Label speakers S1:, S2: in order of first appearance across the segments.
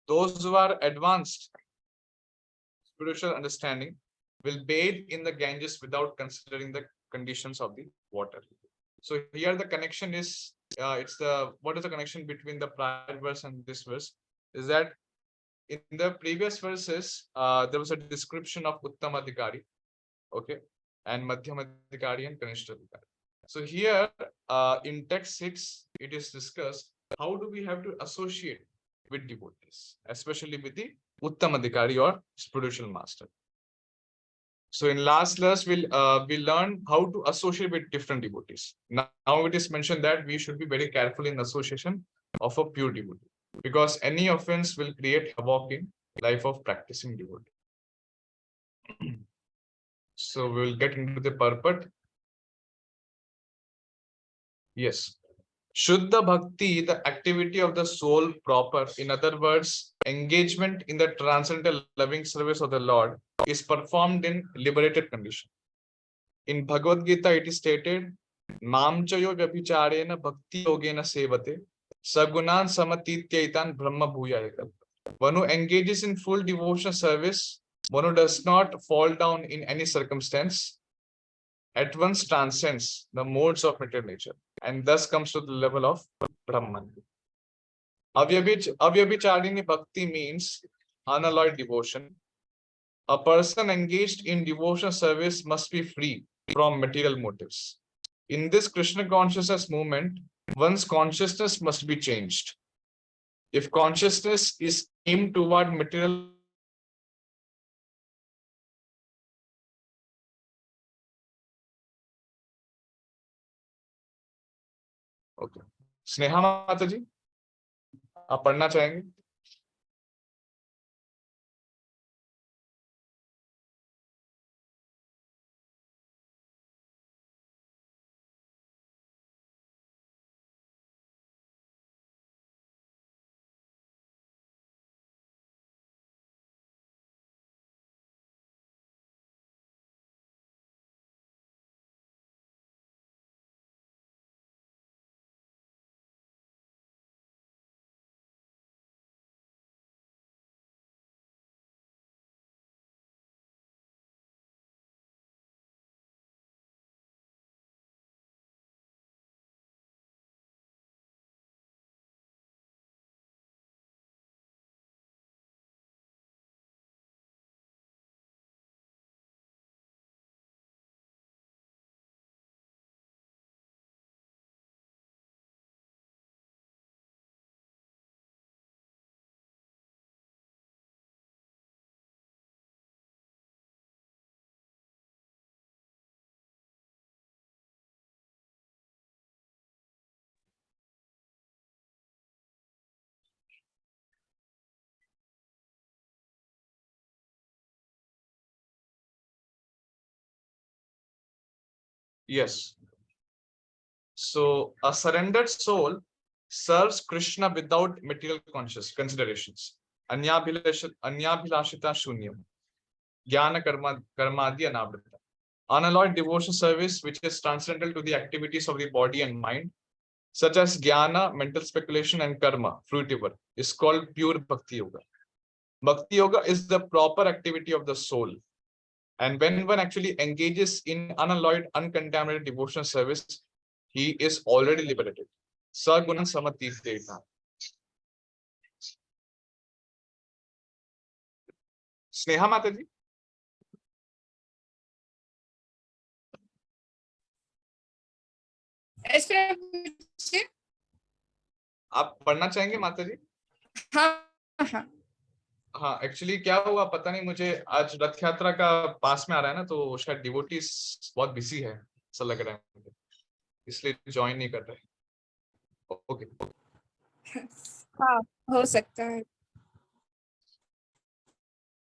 S1: those who are advanced spiritual understanding will bathe in the Ganges without considering the conditions of the water. So here the connection is, what is the connection between the prior verse and this verse? Is that in the previous verses, there was a description of Uttamadhikari, okay, and Madhyamadhikari and Kanishthadhikari. So here, in text 6, it is discussed how do we have to associate with devotees, especially with the Uttamadhikari or spiritual master. So in last class, we learned how to associate with different devotees. Now it is mentioned that we should be very careful in association of a pure devotee, because any offense will create havoc in life of practicing devotee. So we will get into the purport. Yes. Shuddha Bhakti, the activity of the soul proper, in other words, engagement in the transcendental loving service of the Lord, is performed in liberated condition. In Bhagavad Gita, it is stated, Mamchayo Vyabhicharena Bhakti Yogena Sevate, Sagunan Samatityaitan Brahma Bhuyayaka. One who engages in full devotional service, one who does not fall down in any circumstance, at once transcends the modes of material nature and thus comes to the level of Brahman. Avyabhicharini Bhakti means unalloyed devotion. A person engaged in devotional service must be free from material motives. In this Krishna consciousness movement, one's consciousness must be changed. If consciousness is aimed toward material, okay. Sneha माता जी, आप पढ़ना चाहेंगे? Yes. So a surrendered soul serves Krishna without material conscious considerations. Anyabhilashita shunyam. Jnana karmadi anavrita. Unalloyed devotional service, which is transcendental to the activities of the body and mind, such as jnana, mental speculation, and karma, fruitivar, is called pure bhakti yoga. Bhakti yoga is the proper activity of the soul. And when one actually engages in unalloyed, uncontaminated devotional service, he is already liberated. Sagunan Samatirtheta. Sneha Mataji. आप पढ़ना चाहेंगे माता जी?
S2: हाँ,
S1: हाँ, actually क्या हुआ पता नहीं मुझे, आज रथ यात्रा का पास में आ रहा है ना, तो शायद डिवोटीज बहुत बिजी है ऐसा लग रहा है मुझे, इसलिए ज्वाइन नहीं कर रहे. ओके.
S2: हाँ, हो सकता है.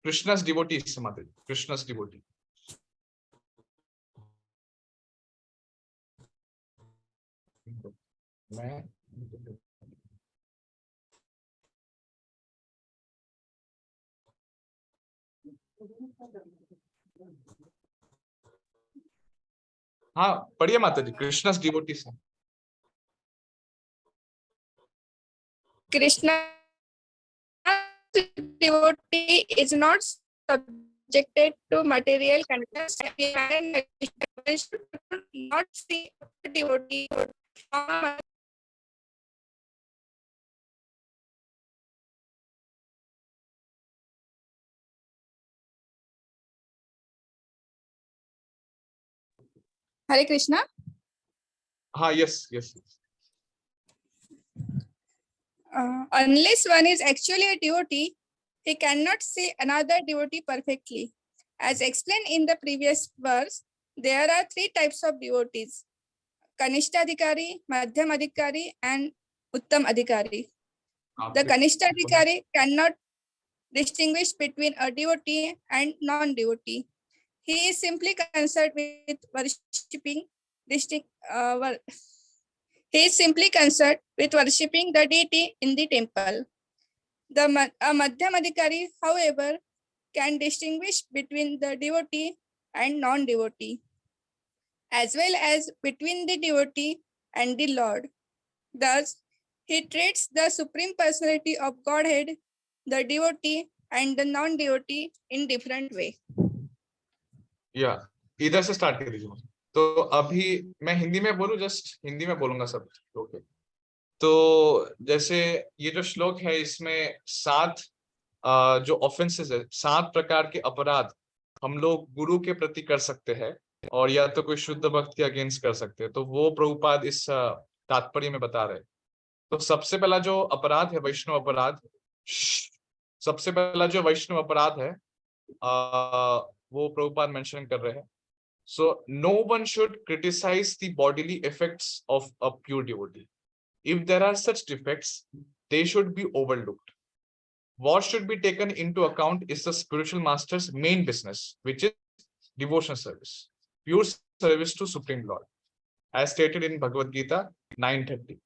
S1: कृष्णस डिवोटी माता जी, कृष्णस डिवोटी. मैं हाँ पढ़िए माता जी, कृष्णस डिवोटी से.
S2: Krishna devotee is not subjected to material conditions. One should not see a devotee from Hare Krishna.
S1: हाँ, yes, yes.
S2: Unless one is actually a devotee, he cannot see another devotee perfectly. As explained in the previous verse, there are three types of devotees: Kanishta Adhikari, Madhyam Adhikari, and Uttam Adhikari. The Kanishta Adhikari cannot distinguish between a devotee and non-devotee. He is simply concerned with worshipping he is simply concerned with worshipping the deity in the temple. A Madhyam Adhikari, however, can distinguish between the devotee and non-devotee, as well as between the devotee and the Lord. Thus, he treats the Supreme Personality of Godhead, the devotee and the non-devotee in different way.
S1: या इधर से start कर दीजिए। तो अभी मैं हिंदी में बोलूं, जस्ट हिंदी में बोलूंगा सब। ओके, तो जैसे ये जो श्लोक है, इसमें 7 जो ऑफेंसेस है, 7 प्रकार के अपराध हम लोग गुरु के प्रति कर सकते हैं, और या तो कोई शुद्ध भक्त के अगेंस्ट कर सकते हैं। तो वो प्रभुपाद इस तात्पर्य में बता रहे हैं। तो सबसे पहला जो अपराध है वैष्णव अपराध, सबसे पहला जो वैष्णव अपराध है वो प्रभुपाद मेंशन कर रहे हैं। So no one should criticize the bodily effects of a pure devotee. If there are such defects, they should be overlooked. What should be taken into account is the spiritual master's main business, which is devotion service, pure service to Supreme Lord, as stated in Bhagavad Gita 9:30.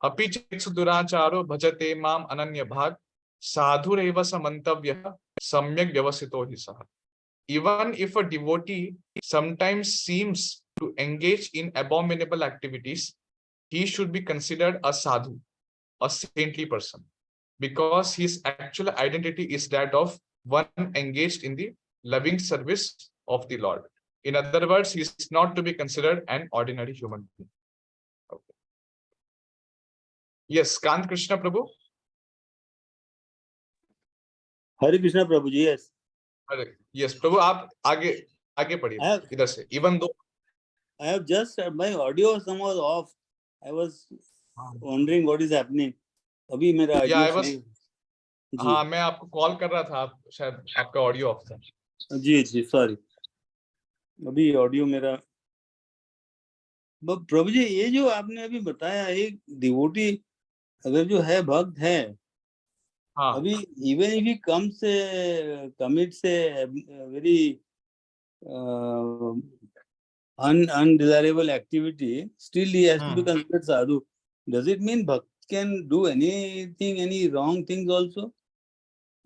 S1: Api chetsu duracharo bhajate mam ananya bhag sadhureva samantavyah samyak vyavasito hi saha. Even if a devotee sometimes seems to engage in abominable activities, he should be considered a sadhu, a saintly person, because his actual identity is that of one engaged in the loving service of the Lord. In other words, he is not to be considered an ordinary human being. Okay. Yes, Kant Krishna Prabhu.
S3: Hare Krishna Prabhuji, yes.
S1: Yes, Prabhu, आप आगे पढ़िए इधर से। Even though
S3: I have just my audio somehow off. I was wondering what is happening. अभी मेरा
S1: yeah,
S3: audio
S1: I was
S3: सही।
S1: हाँ, मैं आपको कॉल कर रहा था, आप शायद आपका ऑडियो ऑफ था।
S3: जी सॉरी, अभी ऑडियो मेरा। प्रभु जी, ये जो आपने अभी बताया, एक डिवोटी अगर जो है भक्त है,
S1: हाँ,
S3: अभी even if he comes commits very undesirable activity, still he has to be considered sadhu. Does it mean bhakt can do anything, any wrong things also?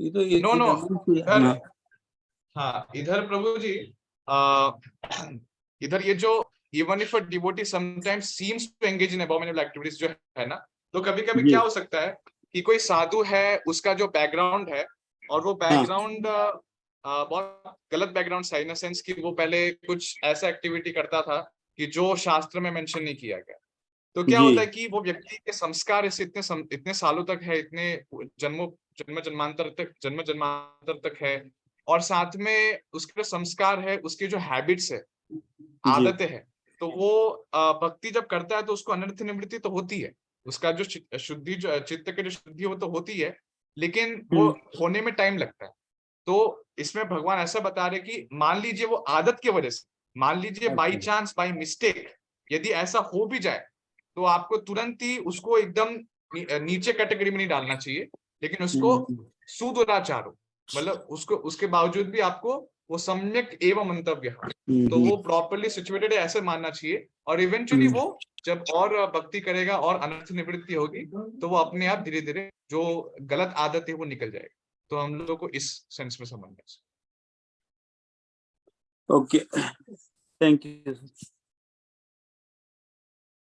S1: No. हाँ, इधर प्रभु जी, इधर ये जो even if a devotee sometimes seems to engage in abominable activities जो है ना, तो कभी-कभी क्या हो सकता है कि कोई साधु है, उसका जो बैकग्राउंड है, और वो बैकग्राउंड बहुत गलत बैकग्राउंड है, इन द सेंस कि वो पहले कुछ ऐसा एक्टिविटी करता था कि जो शास्त्र में मेंशन नहीं किया गया। तो क्या होता है कि वो व्यक्ति के संस्कार ऐसे इतने सालों तक है, इतने जन्म जन्मांतर तक है, और साथ में उसके जो संस्कार है, उसके जो हैबिट्स है, आदतें हैं, तो वो भक्ति जब करता है तो उसको अनर्थ निवृत्ति तो होती है, उसका जो शुद्धि, जो चित्त की जो शुद्धि वो तो होती है, लेकिन वो होने में टाइम लगता है। तो इसमें भगवान ऐसा बता रहे कि मान लीजिए वो आदत की वजह से, मान लीजिए बाई चांस, बाई मिस्टेक यदि ऐसा हो भी जाए, तो आपको तुरंत ही उसको एकदम नीचे कैटेगरी में नहीं डालना चाहिए, लेकिन उसको सुदुराचारो, मतलब उसको उसके बावजूद भी आपको वो सम्यक एवं मंतव्य, तो वो प्रॉपर्ली सिचुएटेड है ऐसे मानना चाहिए, और इवेंचुअली वो जब और भक्ति करेगा और अनर्थ निवृत्ति होगी, तो वो अपने आप धीरे धीरे जो गलत आदत है वो निकल जाएगी। तो हम लोगों को इस सेंस में समझना चाहिए।
S3: Okay, thank you.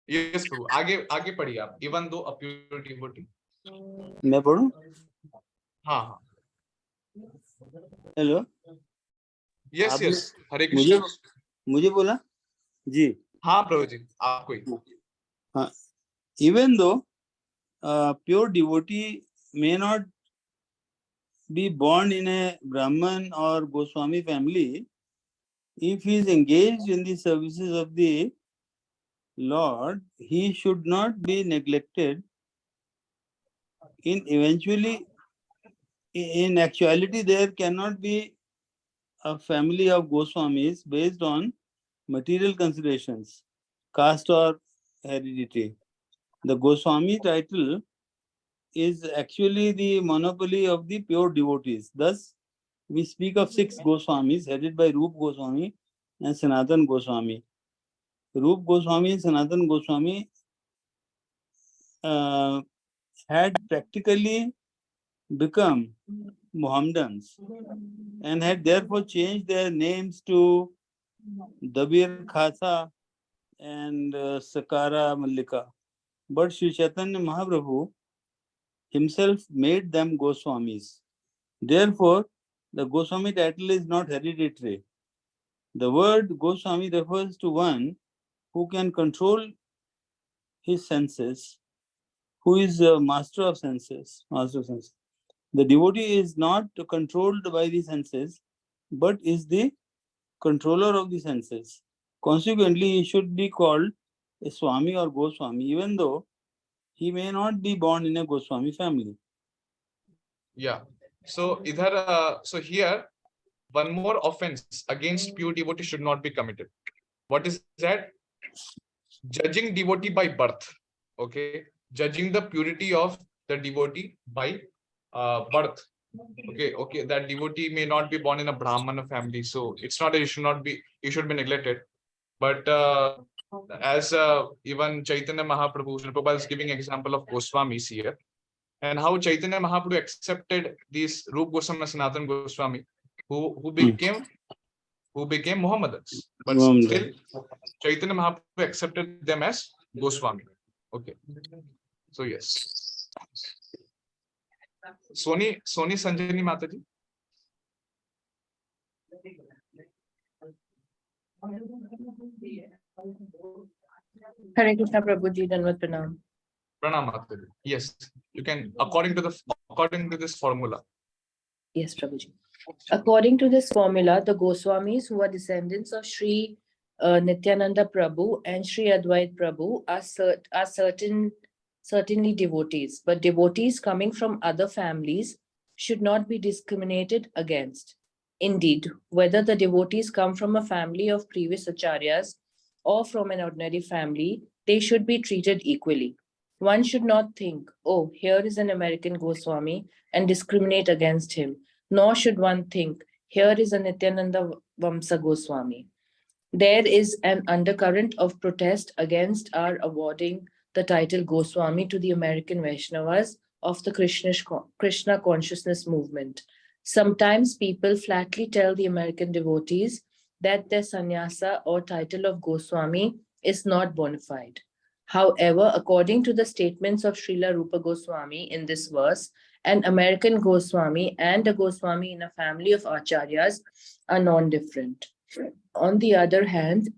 S1: यस प्रभु, आगे पढ़िए आप। इवन दो अप्योर डिवोटी,
S3: मैं पढ़ूं?
S1: हाँ,
S3: हेलो,
S1: Yes,
S3: आपने
S1: yes. Hare
S3: मुझे
S1: Krishna.
S3: मुझे बोला जी.
S1: हाँ प्रभु जी, आपको ही.
S3: हाँ, even though pure devotee may not be born in a Brahman or Goswami family, if he is engaged in the services of the Lord, he should not be neglected. In actuality, there cannot be a family of Goswamis based on material considerations, caste or heredity. The Goswami title is actually the monopoly of the pure devotees. Thus, we speak of 6 Goswamis headed by Rup Goswami and Sanatan Goswami. Rup Goswami and Sanatan Goswami had practically become Mohammedans and had therefore changed their names to Dabir Khasa and Sakara Mallika. But Sri Chaitanya Mahaprabhu himself made them Goswamis. Therefore, the Goswami title is not hereditary. The word Goswami refers to one who can control his senses, who is a master of senses. The devotee is not controlled by the senses, but is the controller of the senses. Consequently, he should be called a Swami or Goswami, even though he may not be born in a Goswami family.
S1: Yeah. So so here one more offense against pure devotee should not be committed. What is that? Judging devotee by birth. Okay. Judging the purity of the devotee by birth. Okay. That devotee may not be born in a Brahmana family, so it's not. You should be neglected. But as even Chaitanya Mahaprabhu, Srila Prabhupada is giving example of Goswamis here, and how Chaitanya Mahaprabhu accepted these Rup Goswami and Sanatan Goswami, who became Mohammedans, but still Chaitanya Mahaprabhu accepted them as Goswami. Okay, so yes. Soni Sanjani Mataji.
S4: Hare Krishna Prabhuji, Danvat Pranam.
S1: Pranam Mataji. Yes, you can according to this formula.
S4: Yes, Prabhuji. According to this formula, the Goswamis, who are descendants of Sri Nityananda Prabhu and Sri Advait Prabhu, are certainly devotees, but devotees coming from other families should not be discriminated against. Indeed, whether the devotees come from a family of previous acharyas or from an ordinary family, they should be treated equally. One should not think, oh, here is an American Goswami, and discriminate against him, nor should one think, here is a Nityananda Vamsa Goswami. There is an undercurrent of protest against our awarding the title Goswami to the American Vaishnavas of the Krishna consciousness movement. Sometimes people flatly tell the American devotees that their sannyasa or title of Goswami is not bona fide. However, according to the statements of Srila Rupa Goswami in this verse, an American Goswami and a Goswami in a family of acharyas are non-different. On the other hand,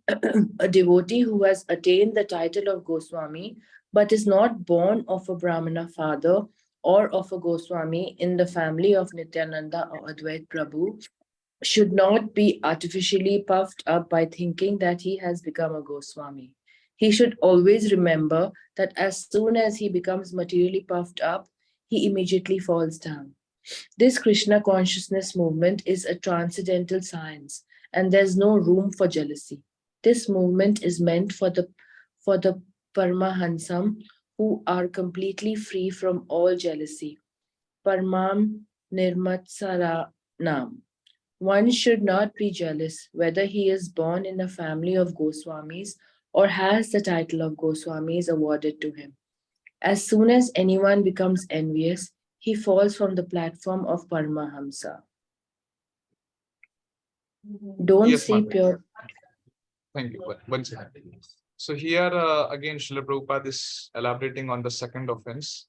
S4: a devotee who has attained the title of Goswami but is not born of a Brahmana father or of a Goswami in the family of Nityananda or Advait Prabhu should not be artificially puffed up by thinking that he has become a Goswami. He should always remember that as soon as he becomes materially puffed up, he immediately falls down. This Krishna consciousness movement is a transcendental science, and there's no room for jealousy. This movement is meant for the Paramahansam who are completely free from all jealousy. Paramam Nirmatsaranam. One should not be jealous whether he is born in a family of Goswamis or has the title of Goswamis awarded to him. As soon as anyone becomes envious, he falls from the platform of Paramahamsa. Don't
S1: Yes,
S4: see
S1: Mataji.
S4: pure.
S1: Thank you. One second. So here again, Srila Prabhupada is elaborating on the second offense,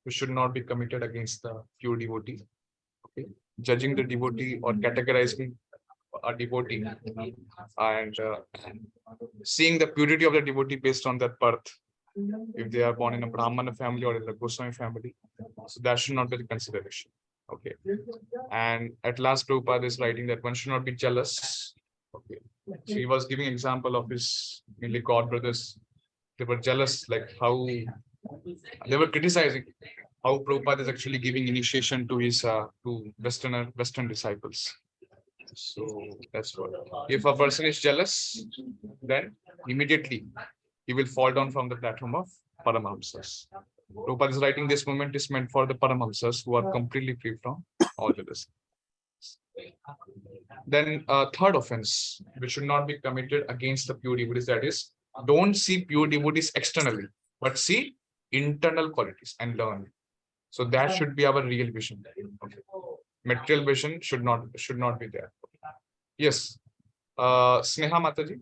S1: which should not be committed against the pure devotee. Okay. judging the devotee or categorizing a devotee, and seeing the purity of the devotee based on their birth, if they are born in a Brahmana family or in the Goswami family. So that should not be the consideration. Okay. And at last, Prabhupada is writing that one should not be jealous. Okay. So he was giving example of his mainly god brothers. They were jealous, like how they were criticizing how Prabhupada is actually giving initiation to his to Western disciples. So that's what. If a person is jealous, then immediately he will fall down from the platform of Paramahamsas. Prabhupada is writing this moment is meant for the Paramahamsas who are completely free from all jealousy. Then third offense, which should not be committed against the pure devotees, that is, don't see pure devotees externally, but see internal qualities and learn. So that should be our real vision. Okay. Material vision should not be there. Yes. Sneha Mataji.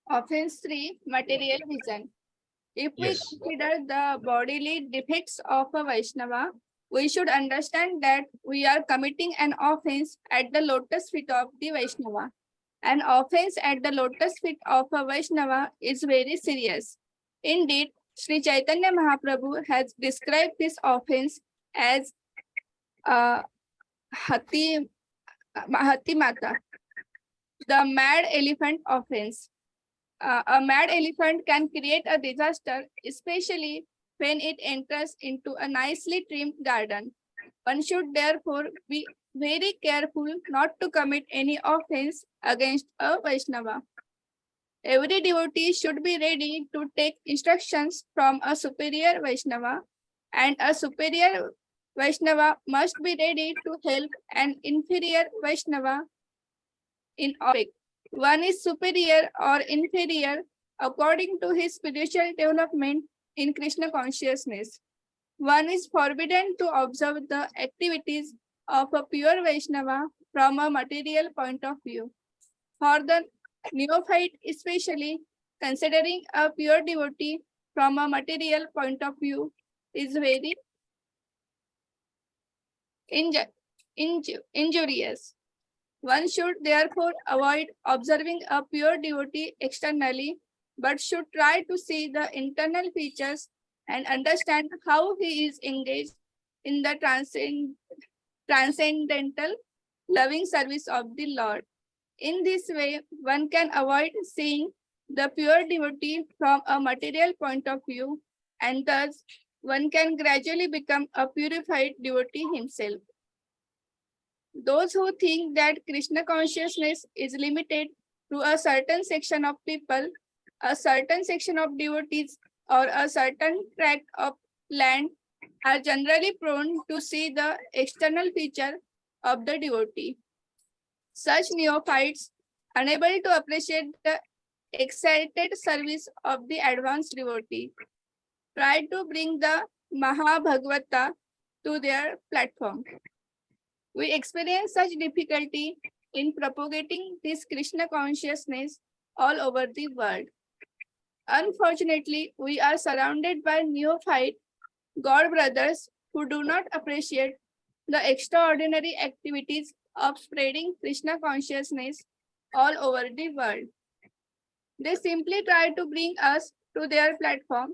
S2: Offense 3, material vision. If we
S1: Yes.
S2: consider the bodily defects of a Vaishnava, we should understand that we are committing an offense at the lotus feet of the Vaishnava. An offense at the lotus feet of a Vaishnava is very serious. Indeed, Sri Chaitanya Mahaprabhu has described this offense as Hati Mata, the mad elephant offense. A mad elephant can create a disaster, especially when it enters into a nicely trimmed garden. One should therefore be very careful not to commit any offense against a Vaishnava. Every devotee should be ready to take instructions from a superior Vaishnava, and a superior Vaishnava must be ready to help an inferior Vaishnava in all aspects. One is superior or inferior according to his spiritual development in Krishna consciousness. One is forbidden to observe the activities of a pure Vaishnava from a material point of view. For the neophyte, especially, considering a pure devotee from a material point of view is very injurious. One should therefore avoid observing a pure devotee externally, but should try to see the internal features and understand how he is engaged in the transcendental loving service of the Lord. In this way, one can avoid seeing the pure devotee from a material point of view, and thus one can gradually become a purified devotee himself. Those who think that Krishna consciousness is limited to a certain section of people, a certain section of devotees, or a certain tract of land are generally prone to see the external feature of the devotee. Such neophytes, unable to appreciate the excited service of the advanced devotee, try to bring the Mahabhagavata to their platform. We experience such difficulty in propagating this Krishna consciousness all over the world. Unfortunately, we are surrounded by neophyte God brothers who do not appreciate the extraordinary activities of spreading Krishna consciousness all over the world. They simply try to bring us to their platform,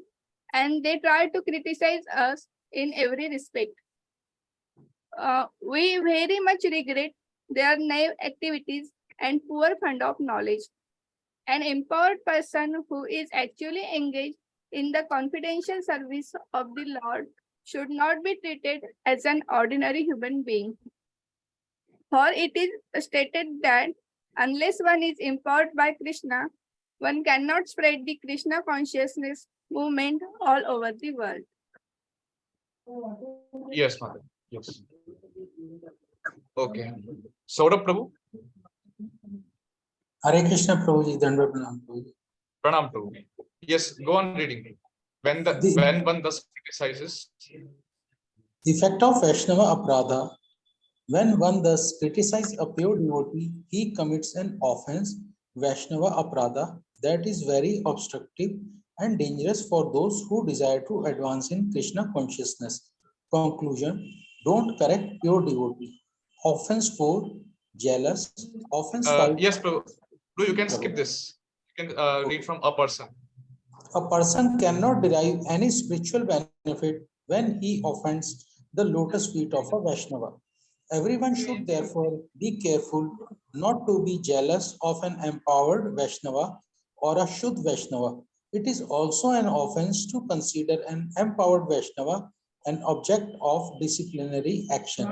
S2: and they try to criticize us in every respect. We very much regret their naive activities and poor fund of knowledge. An empowered person who is actually engaged in the confidential service of the Lord should not be treated as an ordinary human being. For it is stated that unless one is empowered by Krishna, one cannot spread the Krishna consciousness movement all over the world.
S1: Yes, Mother. Yes. Okay. Saurabh Prabhu.
S5: Hare Krishna Prabhuji, Dandava Pranam Prabhuji.
S1: Pranam Prabhu. Yes, go on reading. When one thus criticizes.
S5: The effect of Vaishnava Apradha. When one thus criticizes a pure devotee, he commits an offense, Vaishnava Apradha, that is very obstructive and dangerous for those who desire to advance in Krishna consciousness. Conclusion, don't correct pure devotee. Offense 4, jealous. Offense 5,
S1: Yes, Prabhu. Prabhu, you can skip
S5: Prabhu.
S1: this. You can read from a person.
S5: A person cannot derive any spiritual benefit when he offends the lotus feet of a Vaishnava. Everyone should therefore be careful not to be jealous of an empowered Vaishnava or a Shuddha Vaishnava. It is also an offense to consider an empowered Vaishnava an object of disciplinary action.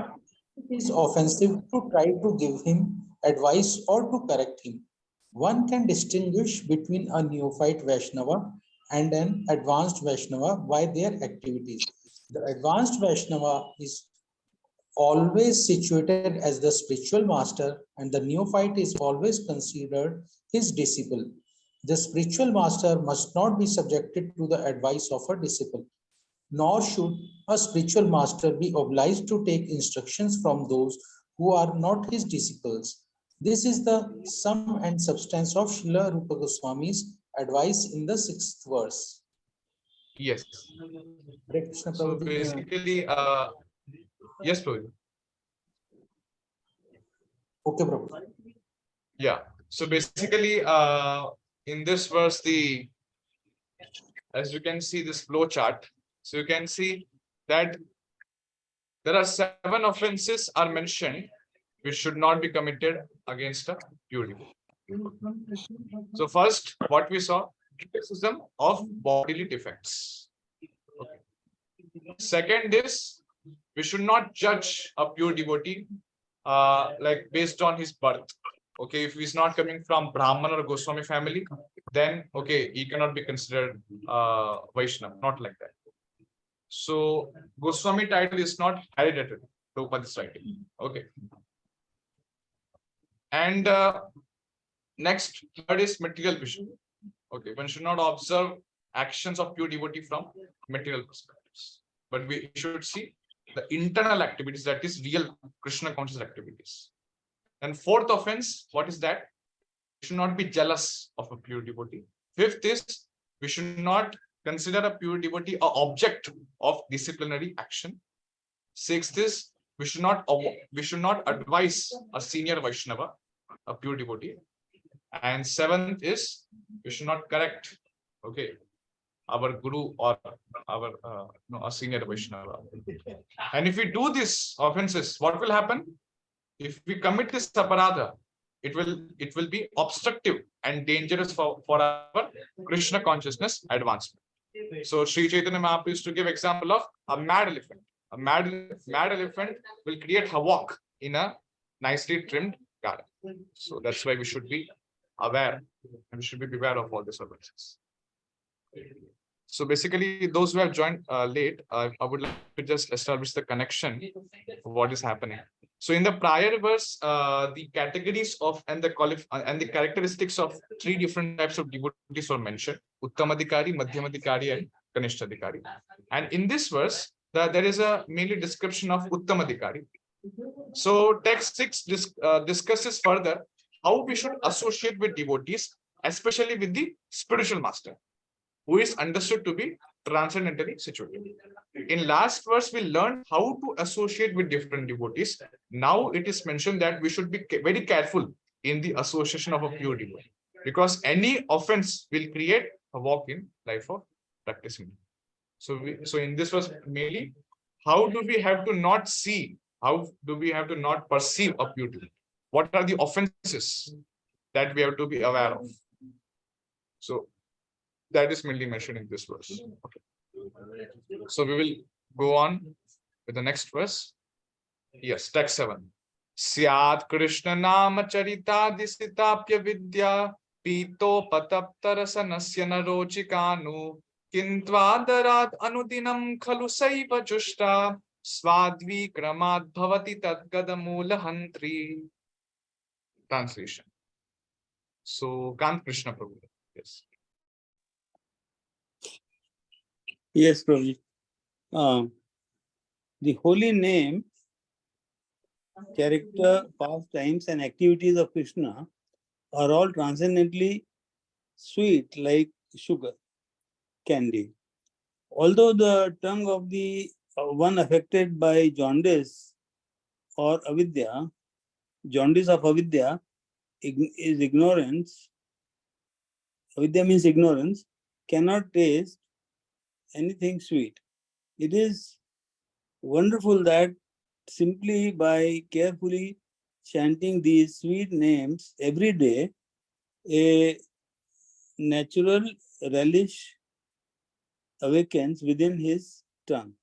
S5: It is offensive to try to give him advice or to correct him. One can distinguish between a neophyte Vaishnava and an advanced Vaishnava by their activities. The advanced Vaishnava is always situated as the spiritual master, and the neophyte is always considered his disciple. The spiritual master must not be subjected to the advice of a disciple, nor should a spiritual master be obliged to take instructions from those who are not his disciples. This is the sum and substance of Srila Rupa Goswami's advice in the sixth verse.
S1: Yes.
S5: Hare Krishna,
S1: So
S5: Prabhuji.
S1: basically, yes, Prabhu.
S5: Okay, Prabhu.
S1: Yeah. So basically, in this verse, as you can see this flow chart, so you can see that there are 7 offenses are mentioned which should not be committed against a pure devotee. So first, what we saw, criticism of bodily defects. Okay. Second is, we should not judge a pure devotee like based on his birth. Okay, if he's not coming from Brahman or Goswami family, then okay, he cannot be considered Vaishnava, not like that. So Goswami title is not hereditary. Prabhupada is writing. Okay. And next, third is material vision. Okay, one should not observe actions of pure devotee from material perspectives, but we should see the internal activities, that is real Krishna conscious activities. And fourth offense, what is that? We should not be jealous of a pure devotee. Fifth is, we should not consider a pure devotee an object of disciplinary action. Sixth is, we should not advise a senior Vaishnava, a pure devotee. And seventh is, we should not correct, okay, our guru or our a senior Vaishnava. And if we do these offenses, what will happen? If we commit this aparadha, it will be obstructive and dangerous for our Krishna consciousness advancement. So Sri Chaitanya Mahaprabhu used to give example of a mad elephant. A mad elephant will create havoc in a nicely trimmed garden. So that's why we should be aware, and we should be beware of all these offenses. So basically, those who have joined late, I would like to just establish the connection of what is happening. So in the prior verse, the categories of and the characteristics of 3 different types of devotees were mentioned: Uttamadikari, Madhyamadikari, and Kanishtadikari. And in this verse, there is a mainly description of Uttamadikari. So text 6 discusses further how we should associate with devotees, especially with the spiritual master, who is understood to be transcendentally situated. In last verse, we learned how to associate with different devotees. Now it is mentioned that we should be very careful in the association of a pure devotee, because any offense will create a walk in life of practicing. So in this verse mainly, how do we have to not see? How do we have to not perceive a pure devotee? What are the offenses that we have to be aware of? So that is mainly mentioned in this verse. Okay. So we will go on with the next verse. Yes, text 7. Syat Krishna Nama Charita Disitapya Vidya Pito Pataptarasanasya Narochikanu Kintvadarad Anudinam Khalu Saiva Jushta Swadvi Kramad Bhavati Tadgadamula Hantri. Translation. So Kant Krishna Prabhu. Yes.
S3: Yes, Prabhuji. The holy name, character, pastimes, and activities of Krishna are all transcendently sweet like sugar, candy. Although the tongue of the one affected by jaundice or avidya, jaundice of avidya is ignorance. Avidya means ignorance, cannot taste anything sweet. It is wonderful that simply by carefully chanting these sweet names every day, a natural relish awakens within his tongue.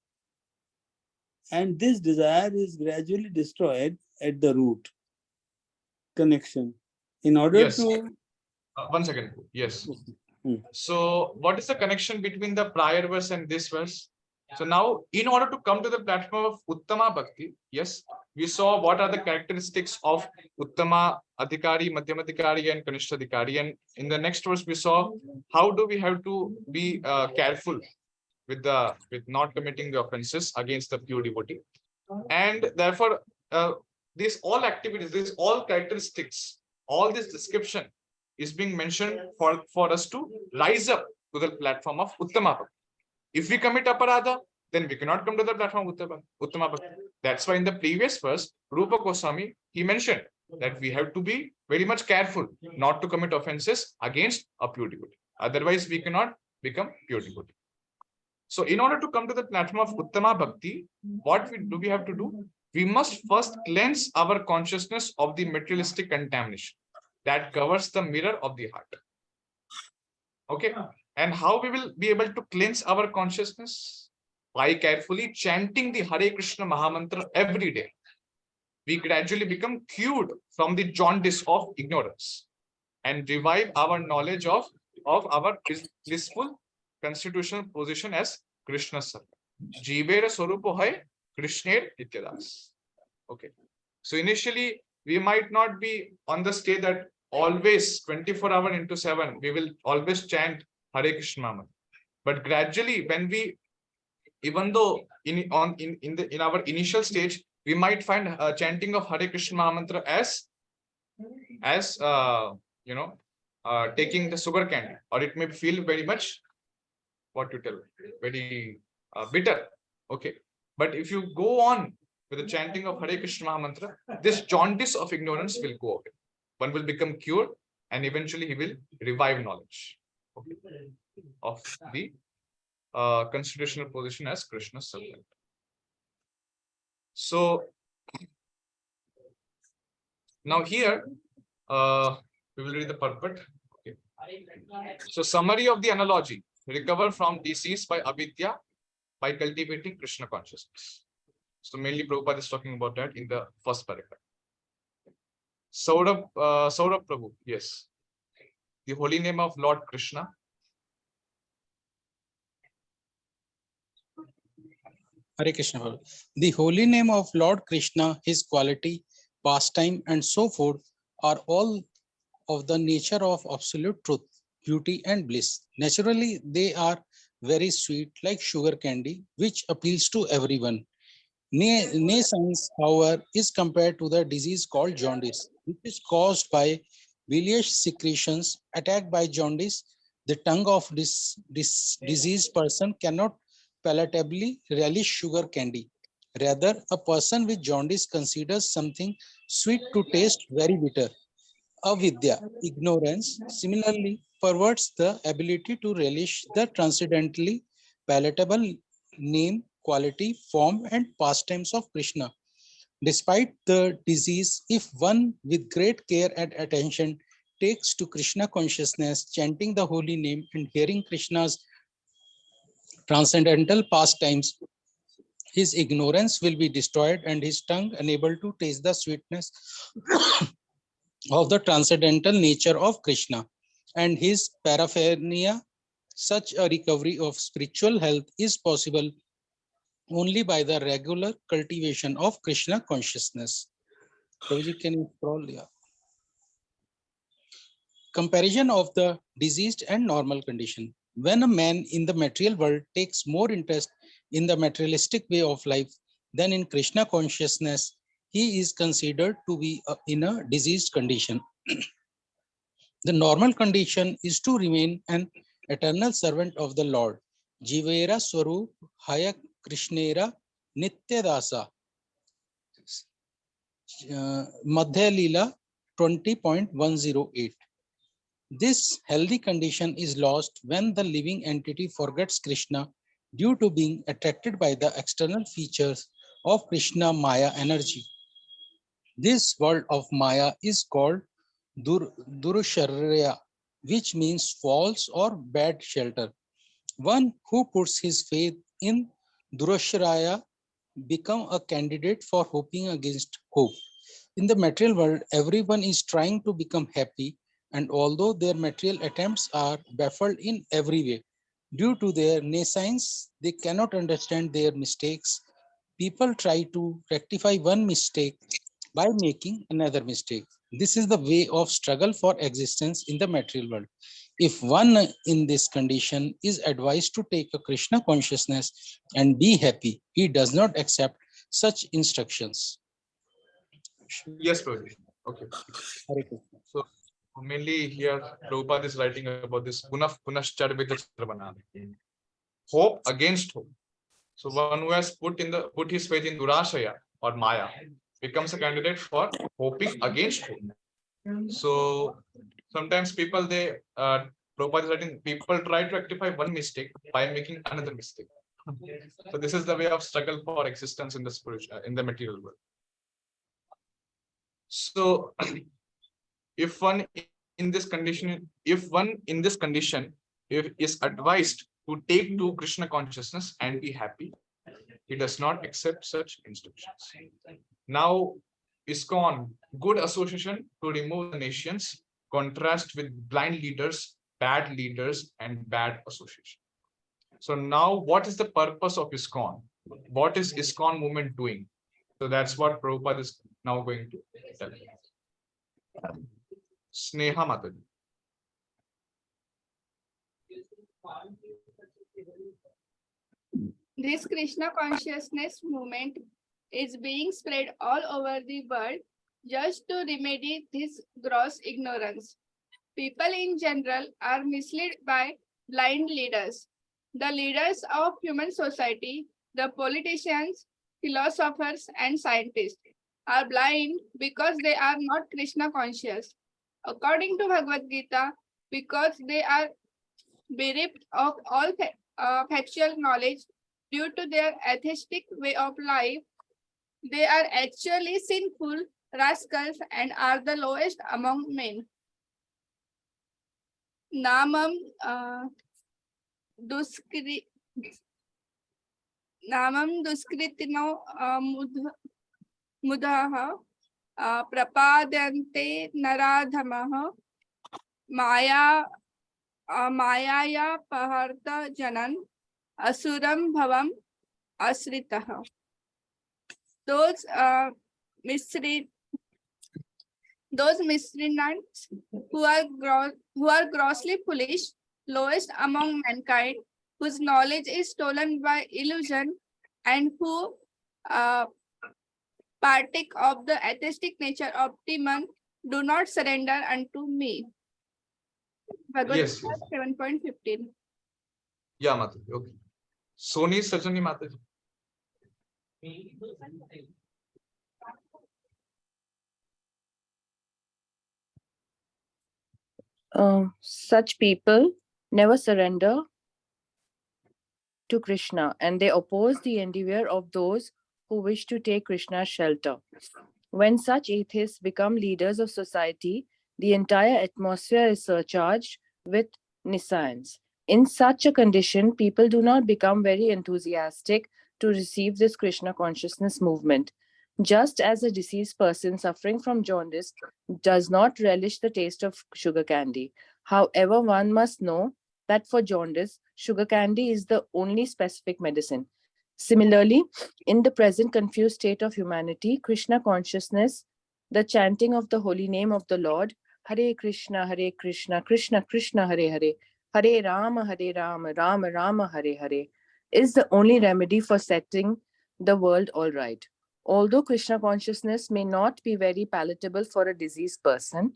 S3: And this desire is gradually destroyed at the root. Connection. In order
S1: Yes.
S3: to.
S1: 1 second. Yes.
S3: Hmm.
S1: So what is the connection between the prior verse and this verse? So now, in order to come to the platform of Uttama Bhakti, yes, we saw what are the characteristics of Uttama Adhikari, Madhyamadhikari, and Kanishthadhikari. And in the next verse, we saw how do we have to be careful with not committing the offenses against the pure devotee. And therefore, these all activities, these all characteristics, all this description is being mentioned for us to rise up to the platform of Uttama Bhakti. If we commit aparadha, then we cannot come to the platform of Uttama Bhakti. That's why in the previous verse, Rupa Goswami, he mentioned that we have to be very much careful not to commit offenses against a pure devotee. Otherwise, we cannot become pure devotee. So in order to come to the platform of Uttama Bhakti, what we have to do? We must first cleanse our consciousness of the materialistic contamination that covers the mirror of the heart. Okay. And how we will be able to cleanse our consciousness? By carefully chanting the Hare Krishna Mahamantra every day. We gradually become cured from the jaundice of ignorance and revive our knowledge of our blissful constitutional position as Krishna's servant. Jivera Swarupo hai Krishner Nityadas. Okay. So initially, we might not be on the state that always 24 hours into 7, we will always chant Hare Krishna Mahamantra. But gradually, when we, even though in our initial stage, we might find chanting of Hare Krishna Mahamantra as taking the sugar candy, or it may feel very much, what to tell, very bitter. Okay. But if you go on with the chanting of Hare Krishna Mahamantra, this jaundice of ignorance will go away. One will become cured, and eventually he will revive knowledge, okay, of the constitutional position as Krishna's servant. So now here we will read the purport. Okay. So summary of the analogy: recover from disease by avidya by cultivating Krishna consciousness. So mainly Prabhupada is talking about that in the first paragraph. Saurabh Prabhu, yes. The holy name of Lord Krishna.
S5: Hare Krishna. Prabhu. The holy name of Lord Krishna, his quality, pastime, and so forth are all of the nature of absolute truth, beauty, and bliss. Naturally, they are very sweet, like sugar candy, which appeals to everyone. Naissance, however, is compared to the disease called jaundice, which is caused by bilious secretions. Attacked by jaundice, the tongue of this diseased person cannot palatably relish sugar candy. Rather, a person with jaundice considers something sweet to taste very bitter. Avidya, ignorance, similarly perverts the ability to relish the transcendently palatable name, quality, form, and pastimes of Krishna. Despite the disease, if one with great care and attention takes to Krishna consciousness, chanting the holy name and hearing Krishna's transcendental pastimes, his ignorance will be destroyed and his tongue unable to taste the sweetness of the transcendental nature of Krishna and his paraphernalia. Such a recovery of spiritual health is possible only by the regular cultivation of Krishna consciousness. Prabhuji, can you scroll? Yeah. Comparison of the diseased and normal condition. When a man in the material world takes more interest in the materialistic way of life than in Krishna consciousness, he is considered to be in a diseased condition. The normal condition is to remain an eternal servant of the Lord. Jivera Swarup Haya Krishnera Nityadasa, Madhya Leela 20.108. This healthy condition is lost when the living entity forgets Krishna due to being attracted by the external features of Krishna Maya energy. This world of Maya is called Durusharya, which means false or bad shelter. One who puts his faith in Durusharya become a candidate for hoping against hope. In the material world, everyone is trying to become happy, and although their material attempts are baffled in every way, due to their nescience, they cannot understand their mistakes. People try to rectify one mistake by making another mistake. This is the way of struggle for existence in the material world. If one in this condition is advised to take a Krishna consciousness and be happy, he does not accept such instructions.
S1: Yes, Prabhuji. Okay.
S5: Hare Krishna.
S1: So mainly here, Prabhupada is writing about this Punascharvita. Hope against hope. So one who has put his faith in Durashaya or Maya becomes a candidate for hoping against hope. So sometimes people Prabhupada is writing, people try to rectify one mistake by making another mistake. So this is the way of struggle for existence in the spiritual, in the material world. So if one in this condition, if is advised to take to Krishna consciousness and be happy, he does not accept such instructions. Now, ISKCON, good association to remove the nations, contrast with blind leaders, bad leaders, and bad association. So now, what is the purpose of ISKCON? What is ISKCON movement doing? So that's what Prabhupada is now going to tell. Sneha Mataji.
S2: This Krishna consciousness movement is being spread all over the world just to remedy this gross ignorance. People in general are misled by blind leaders. The leaders of human society, the politicians, philosophers, and scientists are blind because they are not Krishna conscious. According to Bhagavad Gita, because they are bereft of all factual knowledge due to their atheistic way of life, they are actually sinful rascals and are the lowest among men. Namam duskritino mudaha prapadyante naradhamaha maya Mayaya paharta janan asuram bhavam asritaha. Those miscreants who are grossly foolish, lowest among mankind, whose knowledge is stolen by illusion, and who partake of the atheistic nature of demon, do not surrender unto me. Bhagavad
S1: Yes,
S2: Gita
S1: yes.
S2: 7.15.
S1: Yeah, Mataji. Okay. Soni Sajani Mataji.
S4: Such people never surrender to Krishna, and they oppose the endeavor of those who wish to take Krishna's shelter. When such atheists become leaders of society, the entire atmosphere is surcharged with nescience. In such a condition, people do not become very enthusiastic to receive this Krishna consciousness movement. Just as a diseased person suffering from jaundice does not relish the taste of sugar candy. However, one must know that for jaundice, sugar candy is the only specific medicine. Similarly, in the present confused state of humanity, Krishna consciousness, the chanting of the holy name of the Lord, Hare Krishna, Krishna Krishna, Hare Hare, Hare Rama, Rama Rama, Hare Hare, is the only remedy for setting the world all right. Although Krishna consciousness may not be very palatable for a diseased person,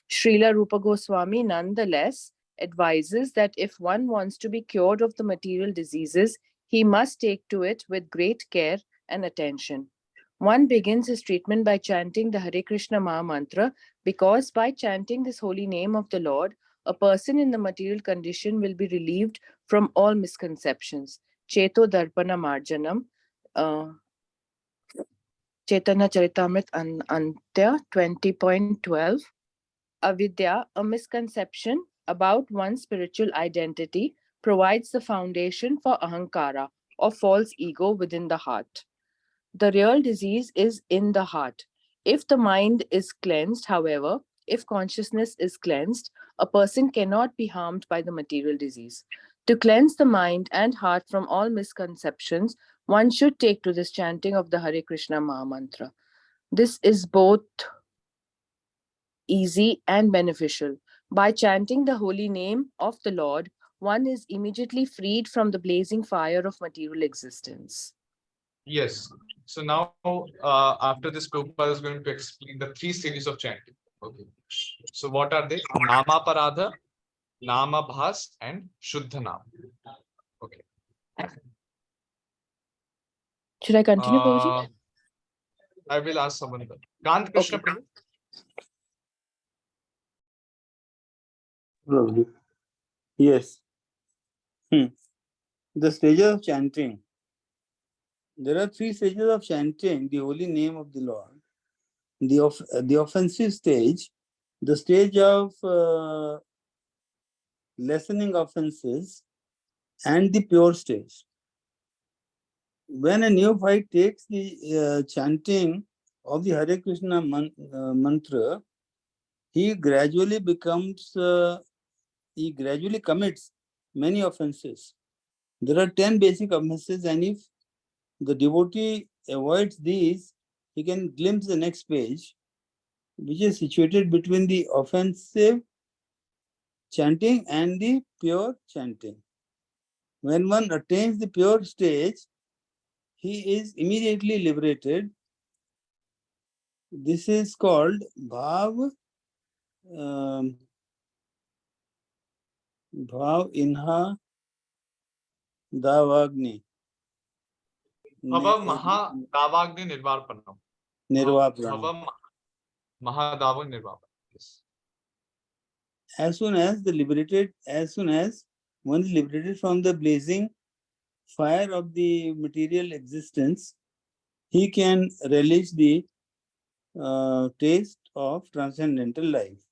S4: Srila Rupa Goswami nonetheless advises that if one wants to be cured of the material diseases, he must take to it with great care and attention. One begins his treatment by chanting the Hare Krishna Maha Mantra, because by chanting this holy name of the Lord, a person in the material condition will be relieved from all misconceptions. Cheto Darpana Marjanam, Chaitanya Charitamrit Antya 20.12. Avidya, a misconception about one's spiritual identity, provides the foundation for ahankara, or false ego within the heart. The real disease is in the heart. If the mind is cleansed, however, if consciousness is cleansed, a person cannot be harmed by the material disease. To cleanse the mind and heart from all misconceptions, one should take to this chanting of the Hare Krishna Maha Mantra. This is both easy and beneficial. By chanting the holy name of the Lord, one is immediately freed from the blazing fire of material existence.
S1: Yes. So now, after this, Prabhupada is going to explain the 3 stages of chanting. Okay. So what are they? Nama Paradha, Nama Bhas, and Shuddha Nam. Okay.
S4: Should I continue, Prabhuji?
S1: I will ask someone. Kant Krishna
S4: Okay.
S1: Prabhu.
S3: Probably. Yes. The stages of chanting. There are 3 stages of chanting the holy name of the Lord. The offensive stage, the stage of lessening offenses, and the pure stage. When a neophyte takes the chanting of the Hare Krishna mantra, he gradually commits many offenses. There are 10 basic offenses, and if the devotee avoids these, he can glimpse the next page, which is situated between the offensive chanting and the pure chanting. When one attains the pure stage, he is immediately liberated. This is called Bhav Inha Davagni.
S1: Bhava Maha Davagni Nirvarpanam.
S3: Nirvapanam.
S1: Bhava Mahadava Nirvapanam. Yes.
S3: As soon as one is liberated from the blazing fire of the material existence, he can relish the taste of transcendental life.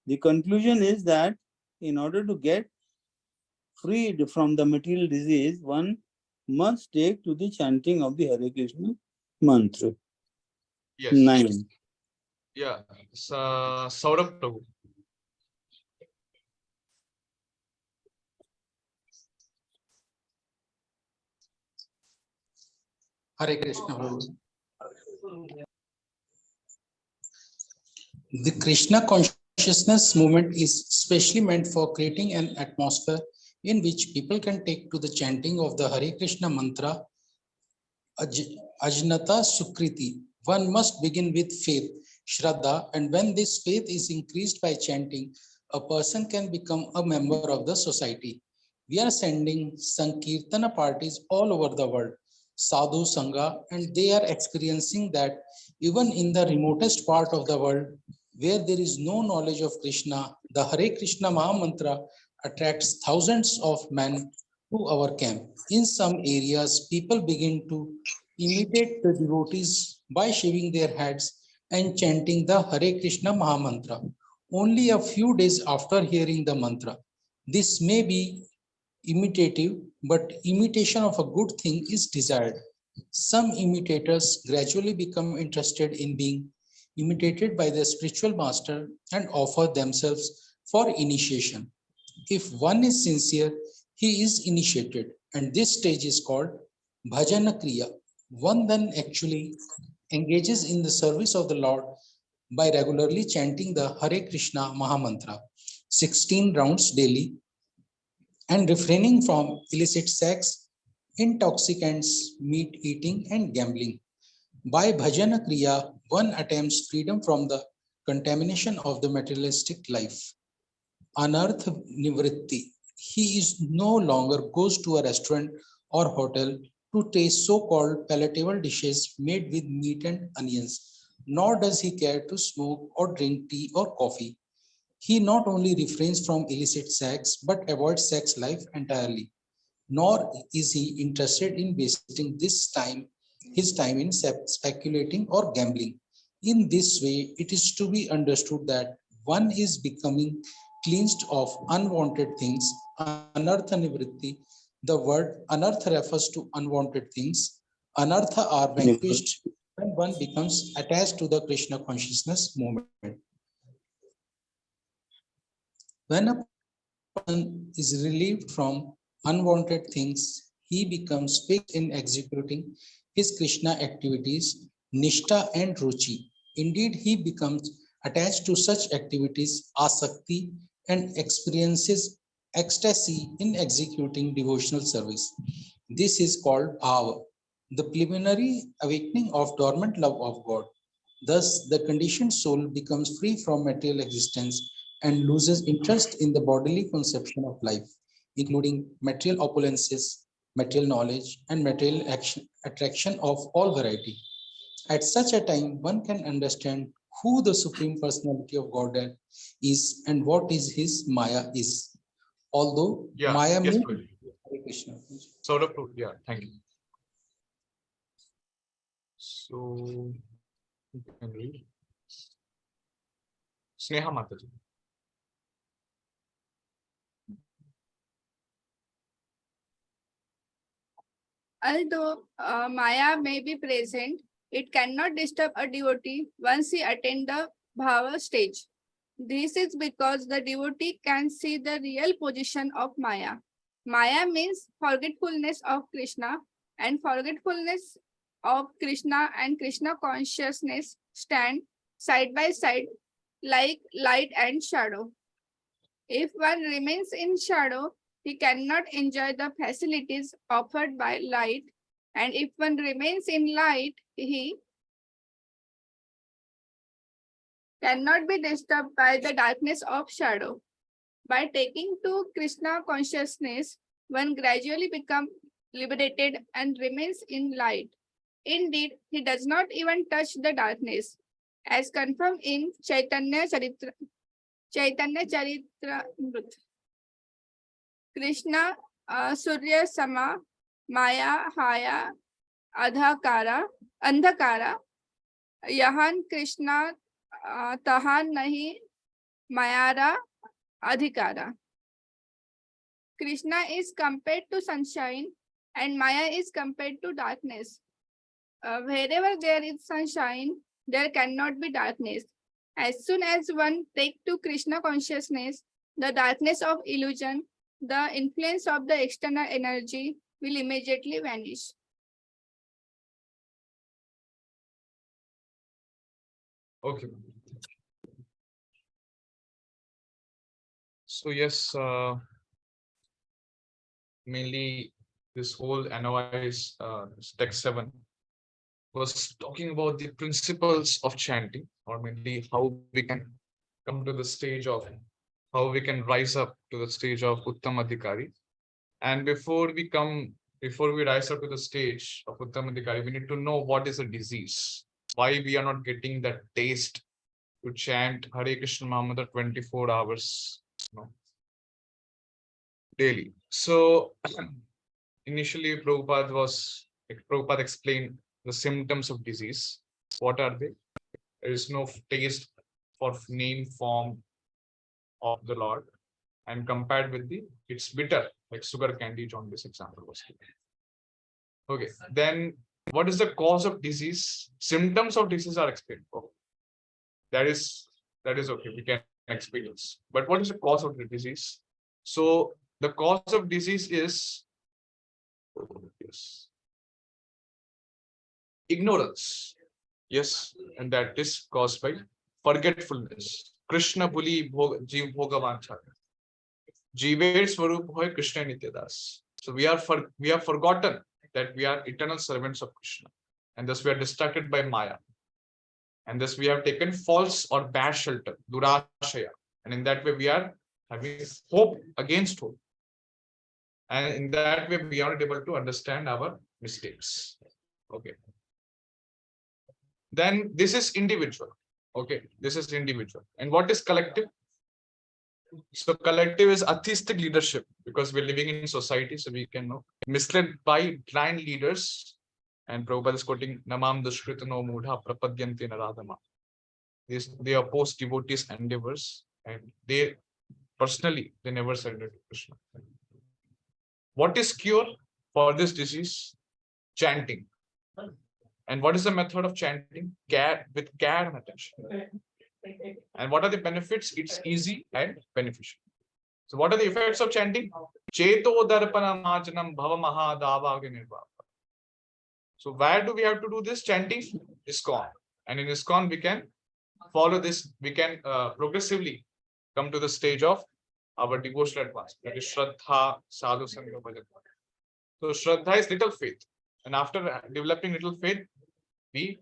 S3: The conclusion is that in order to get freed from the material disease, one must take to the chanting of the Hare Krishna mantra.
S1: Yes.
S3: 9.
S1: Yeah. Saurabh Prabhu.
S5: Hare Krishna. Prabhu. The Krishna consciousness movement is specially meant for creating an atmosphere in which people can take to the chanting of the Hare Krishna mantra, Ajnata Sukriti. One must begin with faith, Shraddha, and when this faith is increased by chanting, a person can become a member of the society. We are sending Sankirtana parties all over the world, Sadhu Sanga, and they are experiencing that even in the remotest part of the world, where there is no knowledge of Krishna, the Hare Krishna Maha Mantra attracts thousands of men to our camp. In some areas, people begin to imitate the devotees by shaving their heads and chanting the Hare Krishna Maha Mantra only a few days after hearing the mantra. This may be imitative, but imitation of a good thing is desired. Some imitators gradually become interested in being imitated by the spiritual master and offer themselves for initiation. If one is sincere, he is initiated, and this stage is called Bhajana Kriya. One then actually engages in the service of the Lord by regularly chanting the Hare Krishna Maha Mantra 16 rounds daily and refraining from illicit sex, intoxicants, meat eating, and gambling. By Bhajana Kriya, one attempts freedom from the contamination of the materialistic life. Anartha Nivritti. He is no longer goes to a restaurant or hotel to taste so-called palatable dishes made with meat and onions, nor does he care to smoke or drink tea or coffee. He not only refrains from illicit sex but avoids sex life entirely. Nor is he interested in wasting his time in speculating or gambling. In this way, it is to be understood that one is becoming cleansed of unwanted things, anartha nivritti. The word anartha refers to unwanted things. Anartha are vanquished when one becomes attached to the Krishna consciousness movement. When a person is relieved from unwanted things, he becomes fixed in executing his Krishna activities, Nishta and Ruchi. Indeed, he becomes attached to such activities, Asakti, and experiences ecstasy in executing devotional service. This is called Bhava, the preliminary awakening of dormant love of God. Thus, the conditioned soul becomes free from material existence and loses interest in the bodily conception of life, including material opulences, material knowledge, and material attraction of all variety. At such a time, one can understand who the Supreme Personality of Godhead is and what is his Maya is. Although
S1: Yeah,
S5: Maya
S1: yes,
S5: may
S1: Prabhuji.
S5: Hare Krishna.
S1: Sort of, yeah, thank you. So, you can read. Sneha Mataji.
S2: Although Maya may be present, it cannot disturb a devotee once he attains the bhava stage. This is because the devotee can see the real position of Maya. Maya means forgetfulness of Krishna, and forgetfulness of Krishna and Krishna consciousness stand side by side like light and shadow. If one remains in shadow, he cannot enjoy the facilities offered by light, and if one remains in light, he cannot be disturbed by the darkness of shadow. By taking to Krishna consciousness, one gradually becomes liberated and remains in light. Indeed, he does not even touch the darkness, as confirmed in Chaitanya Charitra Krishna Surya Sama Maya Haya Andhakara Yahan Krishna Tahan Nahi Mayara Adhikara. Krishna is compared to sunshine and Maya is compared to darkness. Wherever there is sunshine, there cannot be darkness. As soon as one takes to Krishna consciousness, the darkness of illusion, the influence of the external energy will immediately vanish.
S1: Okay. So yes, mainly this whole NOI is text 7 was talking about the principles of chanting, or mainly how we can come to the stage of how we can rise up to the stage of Uttam Adhikari. And before we rise up to the stage of Uttam Adhikari, we need to know what is a disease, why we are not getting that taste to chant Hare Krishna Mahamudra 24 hours, daily. So initially Prabhupada explained the symptoms of disease. What are they? There is no taste for name form of the Lord, and compared with it's bitter, like sugar candy. John, this example was given. Okay, then what is the cause of disease? Symptoms of disease are explained. Okay. That is okay. We can experience. But what is the cause of the disease? So the cause of disease is ignorance. Yes, and that is caused by forgetfulness. Krishna Bhuli Jeev Bhogavancha. Jeever Swarup Hoy Krishna Nityadas. So we have forgotten that we are eternal servants of Krishna, and thus we are distracted by Maya. And thus we have taken false or bad shelter, Durashaya. And in that way we are having hope against hope. And in that way we are not able to understand our mistakes. Okay. Then this is individual. Okay, this is individual. And what is collective? So collective is atheistic leadership, because we're living in society, so we can know, misled by blind leaders. And Prabhupada is quoting Namam Dushkritano Mudha Prapadyanti Naradama. They oppose devotees' endeavors, and they personally they never surrender to Krishna. What is cure for this disease? Chanting. And what is the method of chanting? Care, with care and attention. And what are the benefits? It's easy and beneficial. So what are the effects of chanting? Cheto darpana majanam bhava mahadavaga nirvapa. So where do we have to do this chanting? ISKCON. And in ISKCON we can follow this, we can progressively come to the stage of our devotional advance. That is Shraddha, Sadhu Sangha, Bhajan. So Shraddha is little faith. And after developing little faith, we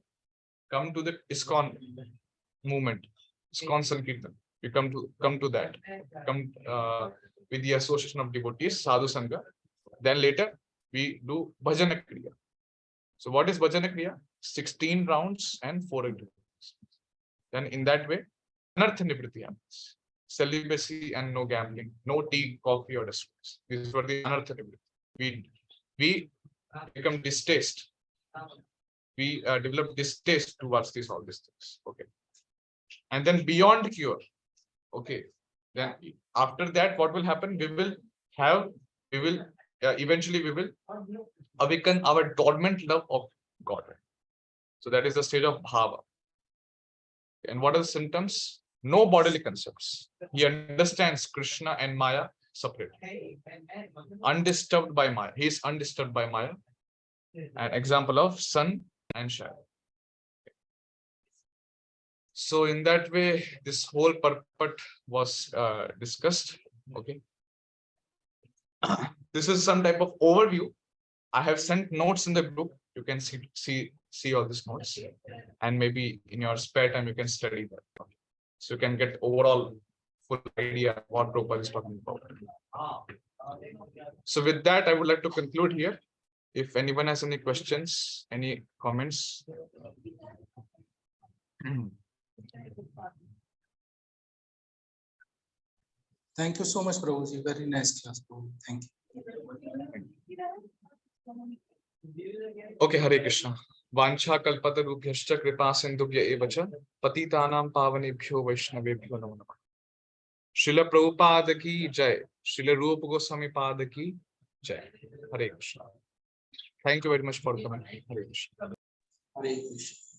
S1: come to the ISKCON movement, ISKCON Sankirtan. We come to that, with the association of devotees, Sadhu Sangha. Then later we do Bhajana Kriya. So what is Bhajana Kriya? 16 rounds and 4 agreements. Then in that way, Anartha Nivritti happens. Celibacy and no gambling, no tea, coffee, or desserts. These were the Anartha Nivritti. We become distaste. We develop distaste towards all these things. Okay. And then beyond cure. Okay. Then after that, what will happen? Eventually we will awaken our dormant love of God. So that is the stage of bhava. And what are the symptoms? No bodily concepts. He understands Krishna and Maya separately. Undisturbed by Maya. He is undisturbed by Maya. An example of sun and shadow. So in that way, this whole purport was discussed. Okay. This is some type of overview. I have sent notes in the group. You can see all these notes, and maybe in your spare time you can study that. So you can get overall full idea what Prabhupada is talking about. So with that, I would like to conclude here. If anyone has any questions, any comments.
S5: Thank you so much, Prabhuji. Very nice class, Prabhu. Thank you.
S1: Okay, Hare Krishna. Vancha kalpatarubhyascha kripa sindhubhya eva cha patitanam pavanebhyo vaishnavebhyo namo namah. Srila Prabhupada ki jai. Srila Rupa Goswami Pada ki jai. Hare Krishna. Thank you very much for coming. Hare Krishna.
S5: Hare Krishna.